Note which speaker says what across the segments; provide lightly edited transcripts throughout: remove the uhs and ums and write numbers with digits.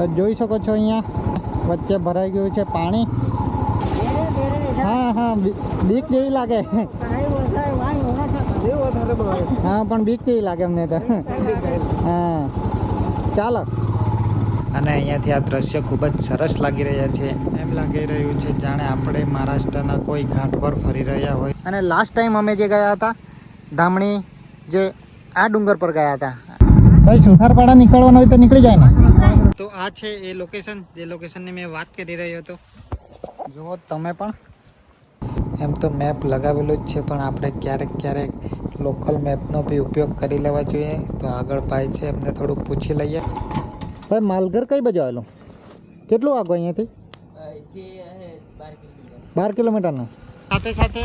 Speaker 1: તો જોઈ શકો છો અહીંયા વચ્ચે ભરાઈ ગયું છે પાણી. હા હા, બીક જેવી લાગે. હા, પણ બીક જેવી લાગે અમને તો. હા, ચાલો. અને અહીંયાથી આ દ્રશ્ય ખૂબ જ સરસ લાગી રહ્યા છે. એમ લાગી રહ્યું છે જાણે આપણે મહારાષ્ટ્રના કોઈ ઘાટ પર ફરી રહ્યા હોય. અને લાસ્ટ ટાઈમ અમે જે ગયા હતા ધામણી, જે આ ડુંગર પર ગયા હતા. ભાઈ સુથારપાડા નીકળવાનું હોય તો નીકળી જાય ને. તો આ છે એ લોકેશન, જે લોકેશનની મેં વાત કરી રહ્યો હતો. જુઓ તમે પણ. એમ તો મેપ લગાવેલું જ છે, પણ આપણે ક્યારેક લોકલ મેપનો બી ઉપયોગ કરી લેવા જોઈએ. તો આગળ ભાઈ છે, એમને થોડું પૂછી લઈએ. ભાઈ માલઘર કઈ બાજુ આવેલું? કેટલું આગળ અહીંયાથી? 12 કિલોમીટરનું. સાથે સાથે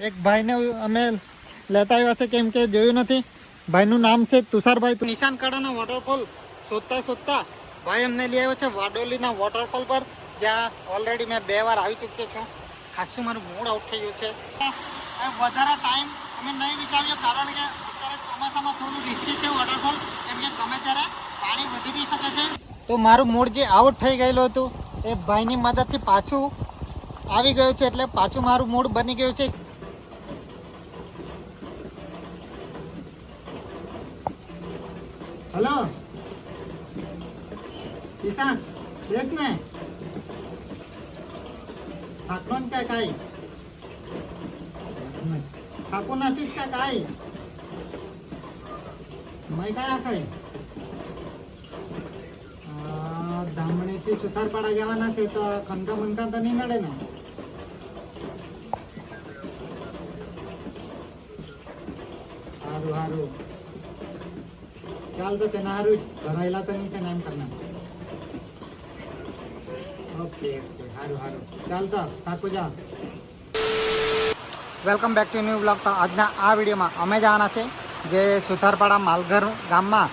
Speaker 1: એક ભાઈને અમે લેતા આવ્યા છે, કેમ કે જોયું નથી. ભાઈનું નામ છે તુષારભાઈ. નિશાન કાળાના વોટરફોલ શોધતા ભાઈ અમને લઈ આવ્યો છે વાડોલીના વોટરફોલ પર, જ્યાં ઓલરેડી મેં 2 વાર આવી ચૂક્યો છું. ખાસું મારું મૂડ આઉટ થઈ ગયું છે. વધારે ટાઈમ અમે નહીં વિચાર્યો, કારણ કે અત્યારે ચોમાસામાં થોડું રિસ્કી છે વોટરફોલ, કેમ કે ગમે ત્યારે પાણી વધી બી શકે છે. તો મારું મૂડ જે આઉટ થઈ ગયેલું હતું એ ભાઈની મદદથી પાછું આવી ગયું છે, એટલે પાછું મારું મૂડ બની ગયું છે. હલો કિસાન, येस ना? थाकलोन काय काय? थाकून असीस का काय? मैं काय आखय? धामणीથી સુથારપાડા જવાના છે, તો ખંકા મંકા તો નહીં મળે ને? સારું સારું, ચાલ તો તેના સારું ભરાયેલા તો નહીં છે ને એમ કરના. ઓકે ઓકે, સારું સારું, ચાલતા થાકું જા. Welcome back to new blog. તો આજના આ વિડીયોમાં અમે જવાના છે જે સુથારપાડા માલઘર ગામમાં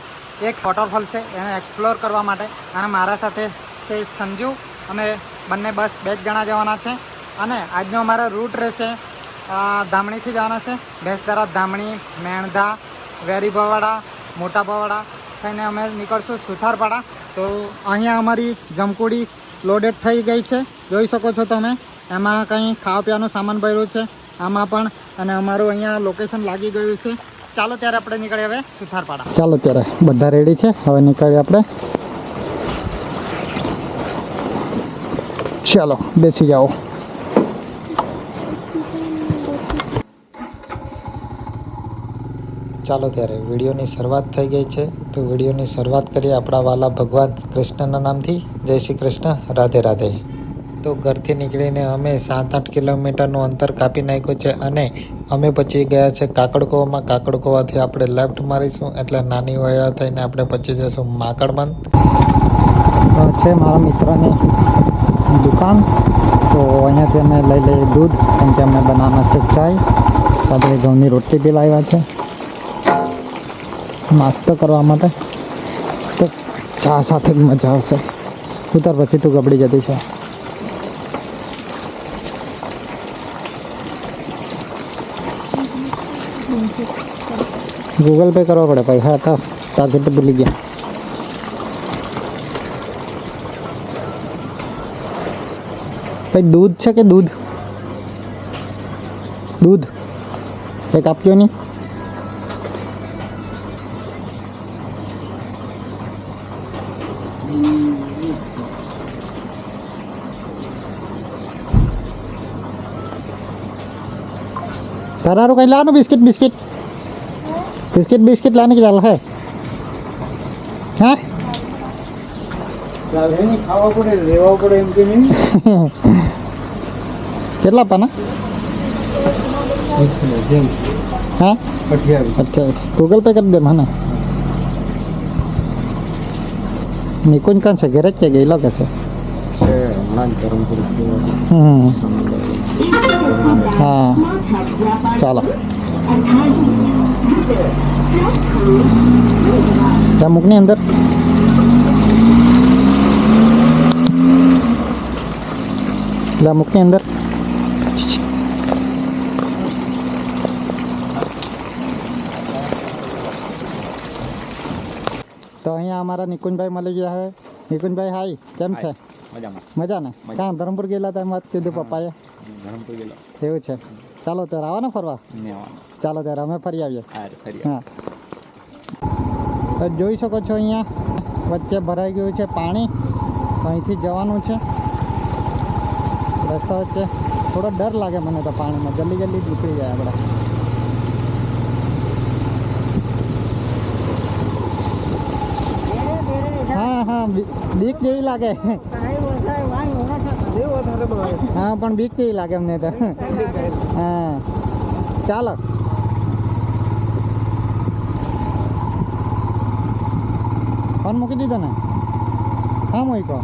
Speaker 1: એક વોટરફોલ છે, એને એક્સપ્લોર કરવા માટે. અને મારા સાથે છે સંજુ. અમે બંને બસ 2 જ જણા જવાના છે. અને આજનો અમારો રૂટ રહેશે ધામણીથી જવાના છે. ભેંસદરા, ધામણી, મેણધા, વેરી ભવાડા, મોટા ભવાડા થઈને અમે નીકળશું સુથારપાડા. તો અહીંયા અમારી જમકુડી લોડેડ થઈ ગઈ છે, જોઈ શકો છો તમે. એમાં કંઈ ખાવા પીવાનું સામાન ભર્યું છે આમાં પણ. અને અમારું અહીંયા લોકેશન લાગી ગયું છે. ચાલો ત્યારે આપણે નીકળીએ હવે સુથારપાડા. ચાલો ત્યારે બધા રેડી છે, હવે નીકળીએ આપણે. ચાલો બેસી જાઓ. ચાલો ત્યારે વિડીયોની શરૂઆત થઈ ગઈ છે. તો વિડીયોની શરૂઆત કરીએ આપણા વાલા ભગવાન કૃષ્ણના નામથી. જય શ્રી કૃષ્ણ, રાધે રાધે. તો ઘરથી નીકળીને અમે 7-8 કિલોમીટરનું અંતર કાપી નાખ્યું છે અને અમે પહોંચી ગયા છે કાકડકોવામાં. કાકડકોવાથી આપણે લેફ્ટ મારીશું, એટલે નાની વયા થઈને આપણે પહોંચી જઈશું માકડબંધ. છે મારા મિત્રની દુકાન. તો અહીંયાથી અમે લઈ લઈએ દૂધ, કેમ કે અમે બનાવવાના છે ચાય. સાથે ઘઉંની રોટલી બી લાવ્યા છે નાસ્તો કરવા માટે. તો ચા સાથે જ મજા આવશે. ઉતાર પછી તું ગબડી જતી છે. ગૂગલ પે કરવા પડે પૈસા હતા, ટાર્ગેટ ભૂલી ગયા. ભાઈ દૂધ છે કે દૂધ? દૂધ એક આપ્યો નહીં. તારું કઈ લાવવાનું? બિસ્કિટ બિસ્કિટ બિસ્કિટ બિસ્કિટ લાने की ચાલ હે? હા ખાવા પડે, લેવા પડે એમ કે નહીં. કેટલા પાના? હા 28. ગૂગલ પે કરી દે મને. નિકુંજ કાં છે? ઘરે જ કે ગયેલો કે છે? હા ચાલો. ત્યાં મૂકની અંદર. મૂકની અંદર. તો અહીંયા અમારા નિકુંજભાઈ મળી ગયા છે. નિકુંજભાઈ હાય, કેમ છે?
Speaker 2: મજામાં.
Speaker 1: મજા ને? ક્યાં ધરમપુર ગયેલા હતા એમ વાત કીધું પપ્પાએ?
Speaker 2: ધરમપુર ગયેલો.
Speaker 1: એવું છે. ચાલો ત્યારે આવો ને ફરવા. ચાલો ત્યારે અમે ફરી આવીએ. હા, તો જોઈ શકો છો અહીંયા વચ્ચે ભરાઈ ગયું છે પાણી. અહીંથી જવાનું છે. રસ્તા વચ્ચે થોડો ડર લાગે મને તો પાણીમાં. જલ્દી જલ્દી નીકળી જાય આપણે. હા હા, બીક જેવી લાગે. હા, પણ બીક જેવી લાગે અમને તો. હા, ચાલો. ફોન મૂકી દીધો ને? હા, મૂકો.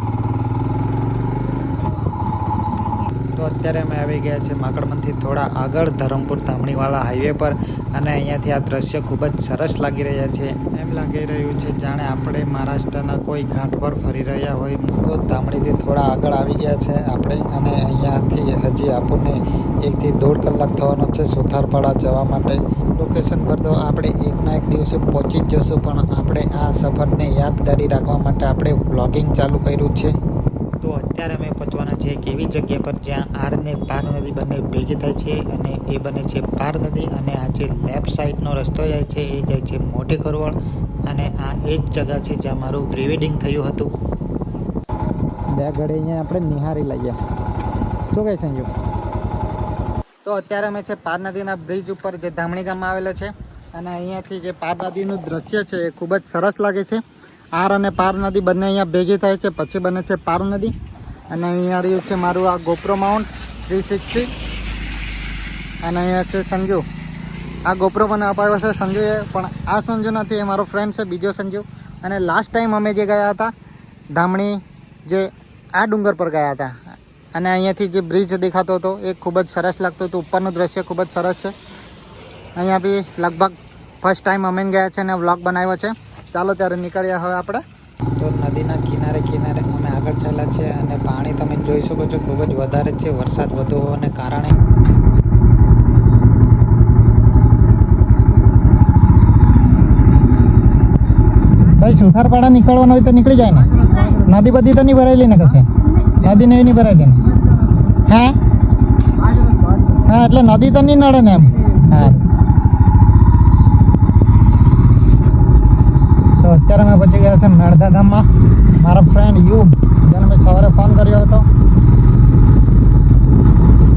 Speaker 1: તો અત્યારે અમે આવી ગયા છે માકડમનથી થોડા આગળ ધરમપુર ધામણીવાળા હાઈવે પર. અને અહીંયાથી આ દ્રશ્ય ખૂબ જ સરસ લાગી રહ્યા છે. એમ લાગી રહ્યું છે જાણે આપણે મહારાષ્ટ્રના કોઈ ઘાટ પર ફરી રહ્યા હોય. તો ધામણીથી થોડા આગળ આવી ગયા છે આપણે. અને અહીંયાથી હજી આપણને 1 થી 1.5 કલાક થવાનો છે સુથારપાડા જવા માટે. લોકેશન પર તો આપણે એકના એક દિવસે પહોંચી જ જશું, પણ આપણે આ સફરને યાદગારી રાખવા માટે આપણે વ્લોગિંગ ચાલુ કર્યું છે. તો અત્યારે અમે પહોંચવાના છે એક એવી જગ્યા પર જ્યાં આર ને પાર નદી બંને ભેગી થાય છે, અને એ બને છે પાર નદી. અને આ જે લેફ્ટ સાઈડનો રસ્તો જાય છે એ જાય છે મોટી કરવળ. અને આ એ જ જગા છે જ્યાં મારું પ્રી વેડિંગ થયું હતું. બે ઘડી અહીંયા આપણે નિહારી લઈએ. શું કહે સંજુ? તો અત્યારે અમે છે પાર નદીના બ્રિજ ઉપર જે ધામણી ગામમાં આવેલો છે. અને અહીંયાથી જે પાર નદીનું દ્રશ્ય છે એ ખૂબ જ સરસ લાગે છે. આર અને પાર નદી બંને અહીંયા ભેગી થાય છે, પછી બને છે પાર નદી. અને અહીંયા રહ્યું છે મારું આ ગોપ્રો માઉન્ટ 360. અને અહીંયા છે સંજુ. આ ગોપ્રો મને અપાવ્યો છે સંજુએ, પણ આ સંજુ નથી, એ મારો ફ્રેન્ડ છે બીજો સંજુ. અને લાસ્ટ ટાઈમ અમે જે ગયા હતા ધામણી, જે આ ડુંગર પર ગયા હતા. અને અહીંયાથી જે બ્રિજ દેખાતો હતો એ ખૂબ જ સરસ લાગતો હતો. ઉપરનું દ્રશ્ય ખૂબ જ સરસ છે. અહીંયા બી લગભગ ફર્સ્ટ ટાઈમ અમે ગયા છે અને વ્લોગ બનાવ્યો છે. ચાલો ત્યારે નીકળ્યા હવે આપણે. તો નદીના કિનારે કિનારે અમે આગળ ચાલ્યા છે. અને પાણી તમે જોઈ શકો છો ખૂબ જ વધારે છે વરસાદ વધુ હોવાને કારણે. ભાઈ સુથારપાડા નીકળવાનું હોય તો નીકળી જાય ને? નદી બધી તો નહીં ભરાયેલી ને? કશે નદી ને નહીં ભરાયેલી ને? હા હા, એટલે નદી તો નહીં નડે ને એમ? હા. તો અત્યારે અમે પહોંચી ગયા છે મેળધા ધામમાં. મારા ફ્રેન્ડ યુગ, જેને મેં સવારે ફોન કર્યો હતો,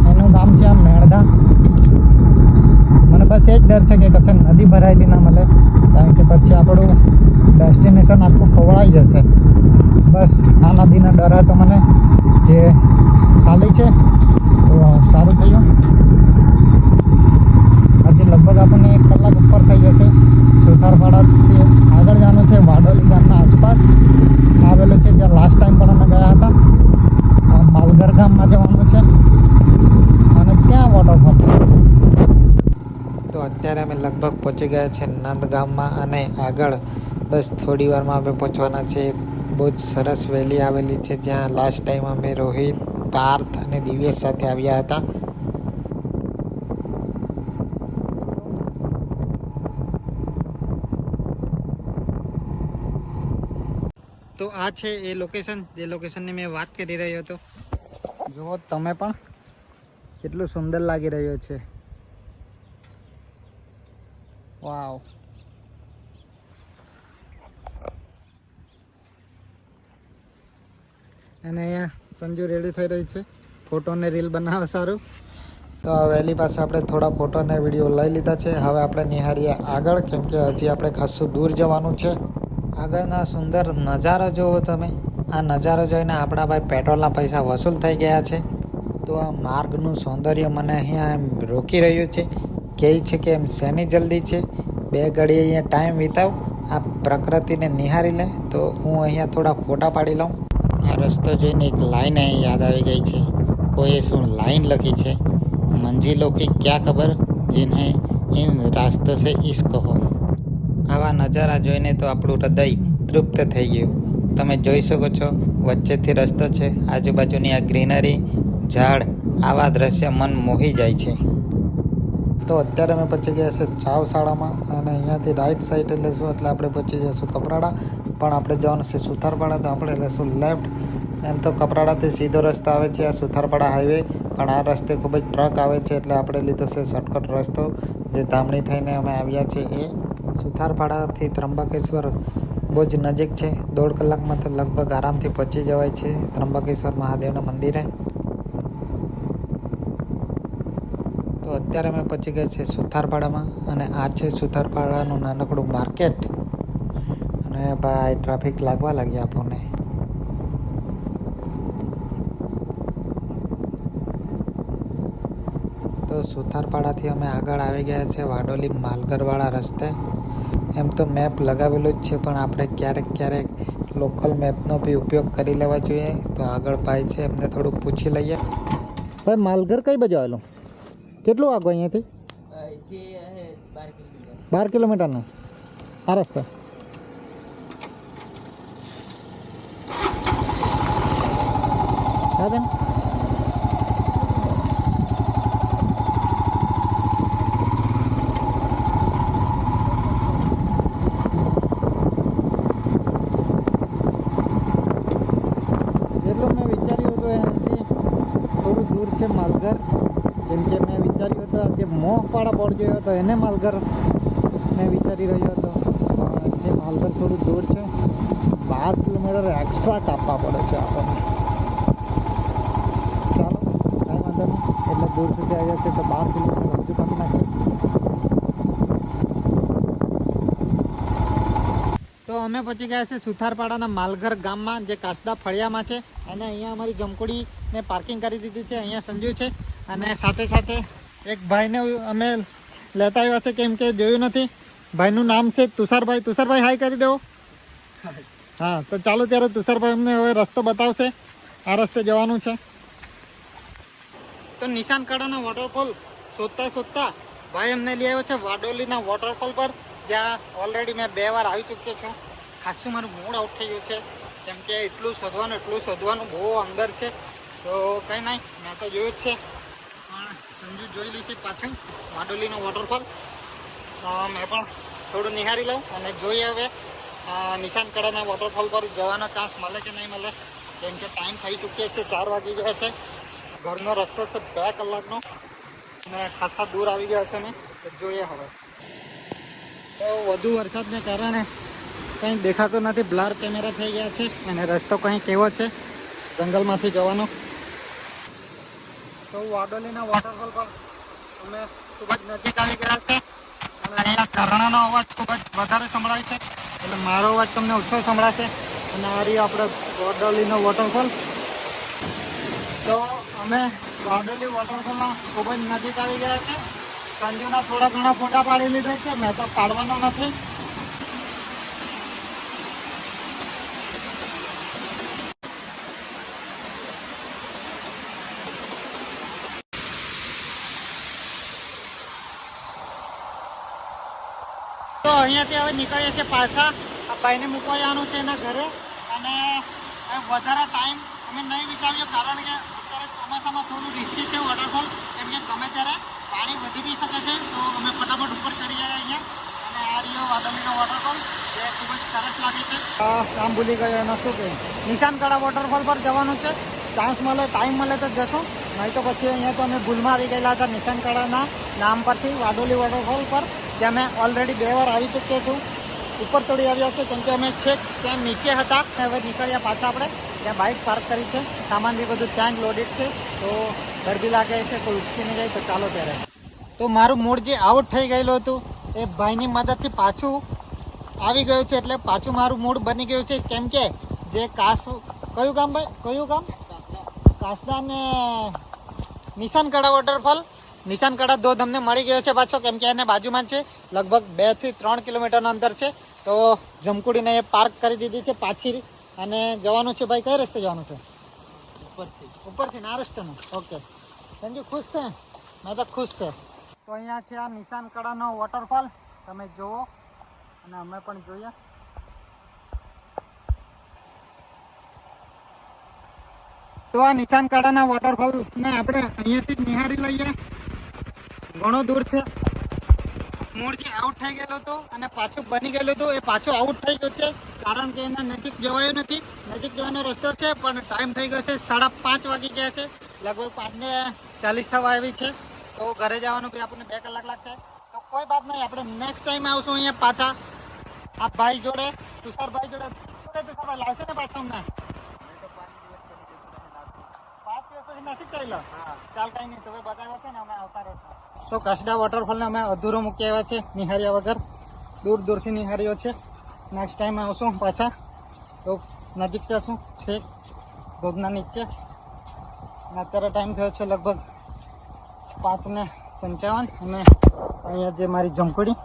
Speaker 1: એનું ગામ છે આમ મેળધા. મને બસ એ જ ડર છે કે કશે નદી ભરાયેલી ના મળે, કારણ કે પછી આપણું ડેસ્ટિનેશન આખું ખવડાઈ જશે. બસ આ નદીનો ડર હતો મને, જે ખાલી છે તો સારું થયું. હજી લગભગ આપણને 1 કલાક ઉપર થઈ જશે. સુથારપાડાથી આગળ જવાનું છે વાડોલી ગામના આસપાસ આવેલું છે, જ્યાં લાસ્ટ ટાઈમ પણ અમે ગયા હતા. માલગર ગામમાં જવાનું છે અને ત્યાં વોટરફોલ. તો અત્યારે અમે લગભગ પહોંચી ગયા છે નંદ ગામમાં. અને આગળ બસ થોડી વારમાં અમે પહોંચવાના છે. બહુ જ સરસ વેલી આવેલી છે જ્યાં લાસ્ટ ટાઈમ અમે રોહિત, પાર્થ અને દિવ્યેશ સાથે આવ્યા હતા. તો આ છે એ લોકેશન, જે લોકેશનની મેં વાત કરી રહ્યો હતો. જુઓ તમે પણ, કેટલું સુંદર લાગી રહ્યું છે. વાવ. અને અહીંયા સંજુ રેડી થઈ રહી છે ફોટો ને રીલ બનાવવા સારું. તો આ વેલી પાસે આપણે થોડા ફોટો અને વિડીયો લઈ લીધા છે. હવે આપણે નિહારીએ આગળ, કેમ કે હજી આપણે ખાસું દૂર જવાનું છે. આગળના સુંદર નજારો જુઓ તમે. આ નજારો જોઈને આપણા ભાઈ પેટ્રોલના પૈસા વસૂલ થઈ ગયા છે. તો આ માર્ગનું સૌંદર્ય મને અહીંયા એમ રોકી રહ્યું છે. કહે છે કે એમ શેની જલ્દી છે, 2 ઘડી અહીંયા ટાઈમ વિતાવ, આ પ્રકૃતિને નિહારી લે. તો હું અહીંયા થોડા ફોટા પાડી લઉં. આ રસ્તો જોઈને એક લાઈન અહીં યાદ આવી ગઈ છે. કોઈએ શું લાઈન લખી છે, મંજિલો કી ક્યા ખબર, जिन्हें इन रास्तों से इश्क हो. આવા નજારા જોઈને તો આપણું હૃદય તૃપ્ત થઈ ગયું. તમે જોઈ શકો છો વચ્ચેથી રસ્તો છે, આજુબાજુની આ ગ્રીનરી, ઝાડ, આવા દ્રશ્ય મન મોહી જાય છે. તો અત્યારે અમે પહોંચી ગયા છે ચાવશાળામાં. અને અહીંયાથી રાઈટ સાઈડ લેશું એટલે આપણે પહોંચી જઈશું કપરાડા. પણ આપણે જવાનું છે સુથારપાડા, તો આપણે લેશું લેફ્ટ. એમ તો કપરાડાથી સીધો રસ્તો આવે છે આ સુથારપાડા હાઈવે, પણ આ રસ્તે ખૂબ જ ટ્રક આવે છે એટલે આપણે લીધો છે શોર્ટકટ રસ્તો, જે ધામણી થઈને અમે આવ્યા છીએ. એ સુથારપાડાથી ત્રંબકેશ્વર બહુ જ નજીક છે. 1.5 કલાકમાં તો લગભગ આરામથી પહોંચી જવાય છે ત્રંબકેશ્વર મહાદેવના મંદિરે. તો અત્યારે અમે પહોંચી ગયા છે સુથારપાડામાં, અને આ છે સુથારપાડાનું નાનકડું માર્કેટ. અને ભાઈ ટ્રાફિક લાગવા લાગી આપણને. તો સુથારપાડાથી અમે આગળ આવી ગયા છે વાડોલી માલઘરવાળા રસ્તે. એમ તો મેપ લગાવેલું જ છે, પણ આપણે ક્યારેક લોકલ મેપનો બી ઉપયોગ કરી લેવા જોઈએ. તો આગળ ભાઈ છે, એમને થોડુંક પૂછી લઈએ. ભાઈ માલઘર કઈ બાજુ આવેલું? કેટલું આગળ અહીંયાથી? 12 કિલોમીટરનું આ રસ્તે. હા બેન, જેટલું મેં વિચાર્યું હતું એનાથી થોડું દૂર છે માલઘર. જેમ કે મેં વિચાર્યું હતું જે મોહપાડા બોર્ડ જોયો હતો એને માલઘર મેં વિચારી રહ્યો હતો, જે માલઘર થોડું દૂર છે. 12 કિલોમીટર એક્સ્ટ્રા કાપવા પડે છે આપણને. ચાલો કાંઈ વાંધો નહીં, એટલે દૂર સુધી આવ્યા છે તો 12 કિલોમીટર વધુ કાપી નાખીએ. તો અમે પહોંચી ગયા છે સુથારપાડાના માલઘર ગામમાં, જે કાસદા ફળિયામાં છે. અને અહીંયા અમારી જમકુડીને પાર્કિંગ કરી દીધી છે. અહીંયા સંજુ છે, અને સાથે સાથે એક ભાઈને અમે લેતા આવ્યા છે, કેમ કે જોયું નથી. ભાઈનું નામ છે તુષારભાઈ. તુષારભાઈ હાઈ કરી દેવો. હા, તો ચાલો ત્યારે તુષારભાઈ અમને હવે રસ્તો બતાવશે. આ રસ્તે જવાનું છે. તો નિશાનકાળાના વોટરફોલ શોધતા ભાઈ અમને લઈ આવ્યો છે વાડોલીના વોટરફોલ પર, જ્યાં ઓલરેડી મેં 2 વાર આવી ચૂક્યો છું. ખાસું મારું મૂડ આઉટ થઈ ગયું છે, કેમ કે એટલું શોધવાનું બહુ અંદર છે. તો કંઈ નહીં, મેં તો જોયું જ છે, પણ સંજુ જોઈ લઈશે પાછું વાડોલીનો વોટરફોલ. મેં પણ થોડું નિહાળી લઉં અને જોઈએ હવે નિશાનકાળાના વોટરફોલ પર જવાનો ચાન્સ મળે કે નહીં મળે, કેમ કે ટાઈમ થઈ ચૂક્યો છે, 4 વાગી ગયા છે. ઘરનો રસ્તો છે 2 કલાકનો, અને ખાસા દૂર આવી ગયા છે. મેં તો જોઈએ હવે. તો વધુ વરસાદને કારણે કંઈ દેખાતું નથી, બ્લર કેમેરા થઈ ગયા છે, અને રસ્તો કંઈ કેવો છે જંગલમાંથી જવાનો. તો વાડોલીના વોટરફોલ પર અમે ખૂબ જ નજીક આવી ગયા છે, અને અહીંયા ઝરણાનો અવાજ ખૂબ જ વધારે સંભળાય છે, એટલે મારો અવાજ તમને ઓછો સંભળાશે. અને આ રહ્યો આપણે વાડોલીનો વોટરફોલ. તો અમે વાડોલી વોટરફોલના ખૂબ જ નજીક આવી ગયા છે. સંજુના થોડા ઘણા ફોટા પાડી લીધા છે, મેં તો પાડવાનો નથી. તો અહીંયાથી હવે નીકળીએ છીએ પાછા. આ ભાઈને મૂકવા જવાનું છે એના ઘરે, અને વધારે ટાઈમ અમે નહીં વિચાર્યો, કારણ કે અત્યારે ચોમાસામાં થોડું રિસ્કી છે વોટરફોલ, કેમ કે ગમે ત્યારે પાણી વધી બી શકે છે. તો અમે ફટાફટ ઉપર ચડી ગયા અહીંયા. અને આ રહ્યો વાડોલીનો વોટરફોલ, જે ખૂબ જ સરસ લાગે છે. નામ ભૂલી ગયો એનો, શું કહે, નિશાનકાળા વોટરફોલ પર જવાનું છે. ચાન્સ મળે, ટાઈમ મળે તો જશું, નહીં તો પછી અહીંયા તો અમે ભૂલમાં આવી ગયેલા હતા નિશાનકાળાના નામ પરથી વાડોલી વોટરફોલ પર, જ્યાં મેં ઓલરેડી 2 વાર આવી ચૂક્યો છું. ઉપર ચડી આવ્યા છે, કેમ કે અમે છેક ત્યાં નીચે હતા. હવે નીકળ્યા પાછા આપણે, ત્યાં બાઇક પાર્ક કરી છે, સામાન બી બધું ત્યાં જ લોડેડ છે. તો ડર બી લાગે છે કોઈ ઉચકી નહીં જાય. તો ચાલો ત્યારે. તો મારું મૂડ જે આઉટ થઈ ગયેલું હતું એ ભાઈની મદદથી પાછું આવી ગયું છે, એટલે પાછું મારું મૂડ બની ગયું છે. કેમ કે જે કયું ગામ ભાઈ, કયું ગામ? કાસદા ને નિશાનકાળા વોટરફોલ, નિશાનકાળા ધોધ અમને મળી ગયો છે પાછો, કેમ કે એને બાજુમાં છે. લગભગ 2 થી 3 કિલોમીટરનું અંતર છે. તો જમકુડીને એ પાર્ક કરી દીધી છે પાછી, અને જવાનું છે. ભાઈ કઈ રસ્તે જવાનું છે? ઉપરથી ના રસ્તાનું. ઓકે, સંજુ ખુશ છે? મેં તો ખુશ છે. તો અહીંયા છે આ નિશાનકાળાનો વોટરફોલ, તમે જુઓ અને અમે પણ જોઈએ. તો આ નિશાનકાળાના વોટરફોલને આપણે અહીંયાથી જ નિહાળી લઈએ. ઘણો દૂર છે, મૂળથી આઉટ થઈ ગયેલો હતો અને પાછું બની ગયેલું હતું. એ પાછું આઉટ થઈ ગયું છે કારણ કે એના નજીક જવાયું નથી. નજીક જવાનો રસ્તો છે પણ ટાઈમ થઈ ગયો છે, 5:30 વાગી ગયા છે, લગભગ 5:40 થવા આવી છે. તો ઘરે જવાનું બી આપણને 2 કલાક લાગશે. તો કોઈ વાત નહીં, આપણે નેક્સ્ટ ટાઈમ આવશું અહીંયા પાછા આ ભાઈ જોડે, તુષારભાઈ જોડે. તુષારભાઈ લાવશે ને પાછા અમને? 5 દિવસ પછી નજીક ચાલી લો. ચાલ કઈ નહીં, તમે બતાવ્યો છે ને, અમે આવતા રહેશું. તો કસડા વોટરફોલને અમે અધૂરો મૂકી આવ્યા છે નિહાળ્યા વગર. દૂર દૂરથી નિહાળ્યો છે. નેક્સ્ટ ટાઈમ આવશું પાછા તો નજીક જશું છેક ધોધના નીચે. અને અત્યારે ટાઈમ થયો છે લગભગ 5:55 અને અહીંયા જે મારી ઝંપડી,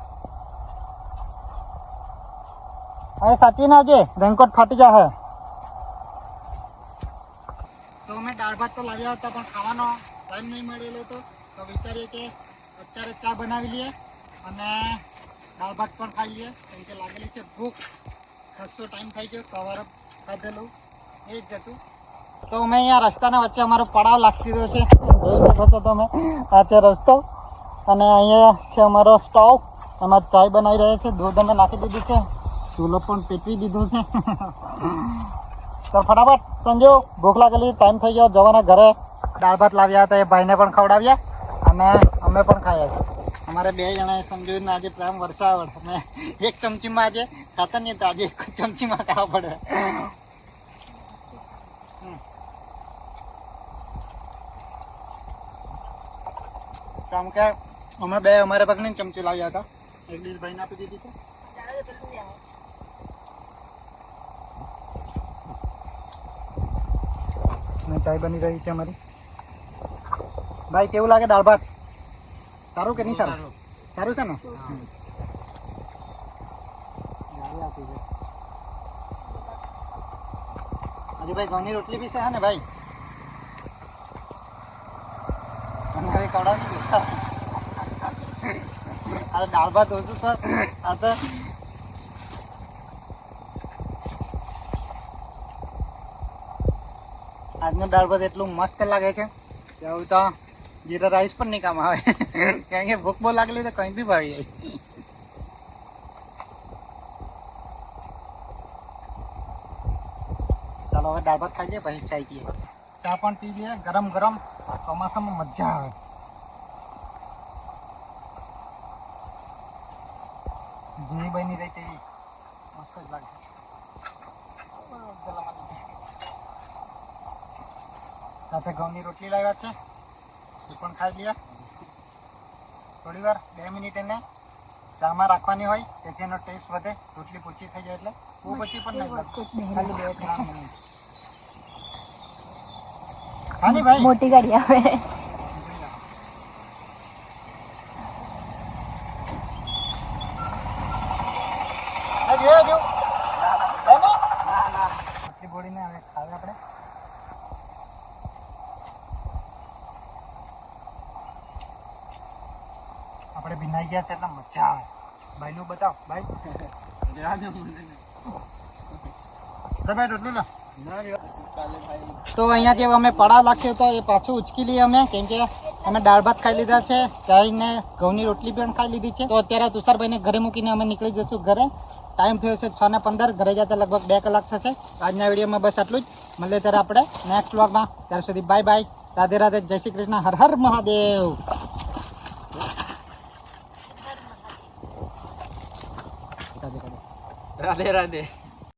Speaker 1: હવે સાચવીને આવજે, રેનકોટ ફાટી જશે. તો અમે દાળ ભાત તો લાવ્યા હતા પણ ખાવાનો ટાઈમ નહીં મળેલો હતો. તો વિચારીએ કે અત્યારે ચા બનાવી લઈએ અને દાળ ભાત પણ ખાઈ લઈએ, કેમ કે લાગેલી છે ભૂખ. ખાસો ટાઈમ થઈ ગયો, સવારે ખાધેલું એ જ હતું. તો અમે અહીંયા રસ્તાના વચ્ચે અમારો પડાવ લાગી દીધો છે, જોઈ શકો છો તમે. આ છે રસ્તો અને અહીંયા છે અમારો સ્ટોવ, એમાં ચાય બનાવી રહ્યા છે. દૂધ અમે નાખી દીધું છે, ચૂલો પણ પેટવી દીધું છે. તો ફટાફટ સંજુ, ભૂખ લાગેલી, ટાઈમ થઈ ગયો જવાના ઘરે. દાળ ભાત લાવ્યા હતા, એ ભાઈને પણ ખવડાવ્યા અને અમે પણ ખાયા છે. અમારે 2 જણાએ સમજ્યું આજે પ્રેમ વરસાવડ. અમે એક ચમચીમાં આજે ખાતા નહીં, તો આજે એક ચમચીમાં ખાવા પડે. કેમ કે અમે 2 અમારા પગની ચમચી લાવ્યા હતા, એક ડીશ ભાઈને આપી દીધી છે. ચાય બની રહી છે અમારી. ભાઈ કેવું લાગે દાળ ભાત? સારું કે નહીં સારું? સારું છે ને? હજુ ભાઈ ઘઉંની રોટલી બી છે હા ને ભાઈ? અને હવે કવડાવી દીધા. આ દાળ ભાત ઓછું સર. આ તો આજનો દાળ ભાત એટલું મસ્ત લાગે છે કે હવે તો જીરા રાઈસ પણ નહીં કામ આવે. કારણ કે ભૂખ બહુ લાગેલી તો કંઈ બી ભાવી જાય. ચાલો હવે દાળ ભાત ખાઈ લઈએ, પછી ચાય પીએ. ચા પણ પી લઈએ ગરમ ગરમ, ચોમાસામાં મજા આવે. જૂની બની રહી તેવી મસ્ત જ લાગે. સાથે ઘઉંની રોટલી લાવ્યા છે, એ પણ ખાઈ લઈએ. થોડી વાર 2 મિનિટ એને ચામાં રાખવાની હોય, તેથી એનો ટેસ્ટ વધે. રોટલી પૂછી થઈ જાય એટલે બહુ પછી પણ નહીં લાગતું, ખાલી 2-3 મિનિટ. હા ની ભાઈ,
Speaker 2: મોટી ગાડી આવે.
Speaker 1: ગોળીને હવે ખાવે આપણે. આપણે ભીનાઈ ગયા છે એટલે મજા આવે. ભાઈનું બતાવ ભાઈ. રોટલી લો. તો અહીંયાથી અમે પડાવ લાગ્યો હતો, એ પાછું ઉચકી લઈએ અમે, કેમ કે અમે દાળ ભાત ખાઈ લીધા છે, ચાય ને ઘઉંની રોટલી પણ ખાઈ લીધી છે. તો અત્યારે તુષારભાઈને ઘરે મૂકીને અમે નીકળી જશું ઘરે. ટાઈમ થયો છે 6:15, ઘરે જતા લગભગ 2 કલાક થશે. આજના વિડીયોમાં બસ આટલું જ. મળીએ ત્યારે આપણે નેક્સ્ટ વ્લોગમાં. ત્યાર સુધી બાય બાય, રાધે રાધે, જય શ્રી કૃષ્ણ, હર હર મહાદેવ. રાધે રાધે.